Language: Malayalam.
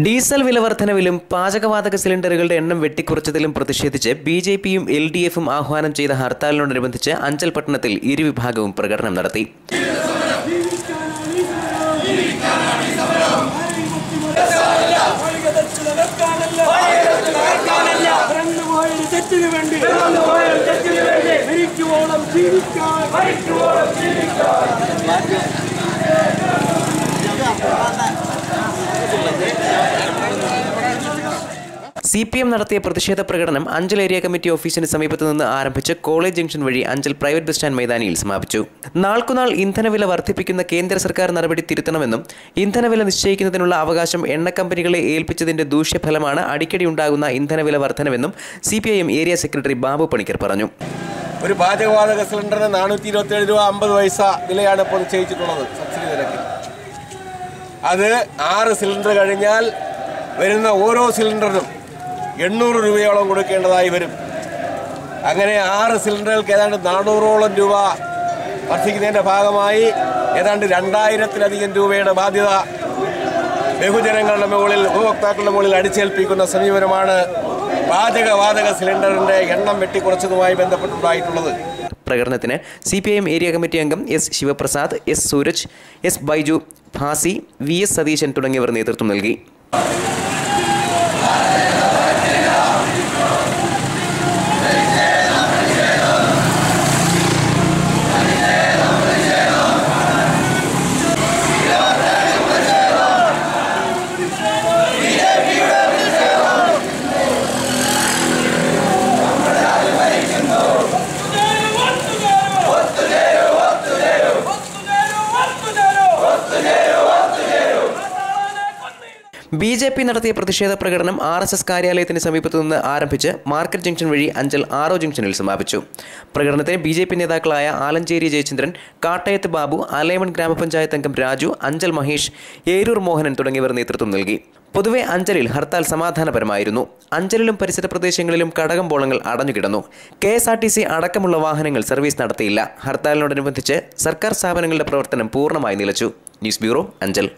ഡീസൽ വില വർധനവിലും പാചകവാതക സിലിണ്ടറുകളുടെ എണ്ണം വെട്ടിക്കുറച്ചതിലും പ്രതിഷേധിച്ച് ബിജെപിയും എൽഡിഎഫും ആഹ്വാനം ചെയ്ത ഹർത്താലിനോടനുബന്ധിച്ച് അഞ്ചൽ പട്ടണത്തിൽ ഇരുവിഭാഗവും പ്രകടനം നടത്തി. CPM നടത്തിയ പ്രതിഷേധ പ്രകടനം അഞ്ചൽ ഏരിയ കമ്മിറ്റി ഓഫീസിന് സമീപത്തു നിന്ന് ആരംഭിച്ച് കോളേജ് ജംഗ്ഷൻ വഴി അഞ്ചൽ പ്രൈവറ്റ് ബസ് സ്റ്റാൻഡ് മൈതാനിയിൽ സമാപിച്ചു. നാൾക്കുനാൾ ഇന്ധനവില വർദ്ധിപ്പിക്കുന്ന കേന്ദ്ര സർക്കാർ നടപടി തിരുത്തണമെന്നും ഇന്ധനവില നിശ്ചയിക്കുന്നതിനുള്ള അവകാശം എണ്ണ കമ്പനികളെ ഏൽപ്പിച്ചതിന്റെ ദൂഷ്യഫലമാണ് അടിക്കടി ഉണ്ടാകുന്ന ഇന്ധനവില വർധനവെന്നും CPIM area secretary Babu Panicker പറഞ്ഞു. ഒരു പാചകവാതക സിലിണ്ടറിന് 427 രൂപ 50 പൈസ വിലയാണ് ഇപ്പോൾ നിശ്ചയിച്ചിട്ടുള്ളത് സബ്സിഡി നിരക്കിൽ. അത് 6 സിലിണ്ടർ കഴിഞ്ഞാൽ വരുന്ന ഓരോ സിലിണ്ടറിനും 800 രൂപയോളം കൊടുക്കേണ്ടതായി വരും. അങ്ങനെ 6 സിലിണ്ടറുകൾക്ക് ഏതാണ്ട് 400ഓളം രൂപ വർദ്ധിക്കുന്നതിൻ്റെ ഭാഗമായി ഏതാണ്ട് 2000-ലധികം രൂപയുടെ ബാധ്യത ബഹുജനങ്ങളുടെ മുകളിൽ, ഉപഭോക്താക്കളുടെ മുകളിൽ അടിച്ചേൽപ്പിക്കുന്ന സമീപനമാണ് പാചകവാതക സിലിണ്ടറിൻ്റെ എണ്ണം വെട്ടിക്കുറച്ചതുമായി ബന്ധപ്പെട്ടുണ്ടായിട്ടുള്ളത്. പ്രകടനത്തിന് CPIM ഏരിയ കമ്മിറ്റി അംഗം S. Sivaprasad, S. Sooraj, S. Baiju, Bhasi, VS Satheesan തുടങ്ങിയവർ നേതൃത്വം നൽകി. BJP നടത്തിയ പ്രതിഷേധ പ്രകടനം RSS കാര്യാലയത്തിന് സമീപത്തു നിന്ന് ആരംഭിച്ച് മാർക്കറ്റ് ജംഗ്ഷൻ വഴി അഞ്ചൽ ആറോ ജംഗ്ഷനിൽ സമാപിച്ചു. പ്രകടനത്തിന് BJP നേതാക്കളായ ആലഞ്ചേരി ജയചന്ദ്രൻ, കാട്ടയത്ത് ബാബു, അലൈമൺ ഗ്രാമപഞ്ചായത്ത് അംഗം രാജു, അഞ്ചൽ മഹേഷ്, ഏരൂർ മോഹനൻ തുടങ്ങിയവർ നേതൃത്വം നൽകി. പൊതുവെ അഞ്ചലിൽ ഹർത്താൽ സമാധാനപരമായിരുന്നു. അഞ്ചലിലും പരിസര പ്രദേശങ്ങളിലും കടകമ്പോളങ്ങൾ അടഞ്ഞുകിടന്നു. KSRTC അടക്കമുള്ള വാഹനങ്ങൾ സർവീസ് നടത്തിയില്ല. ഹർത്താലിനോടനുബന്ധിച്ച് സർക്കാർ സ്ഥാപനങ്ങളുടെ പ്രവർത്തനം പൂർണ്ണമായി നിലച്ചു. News bureau, Anchal.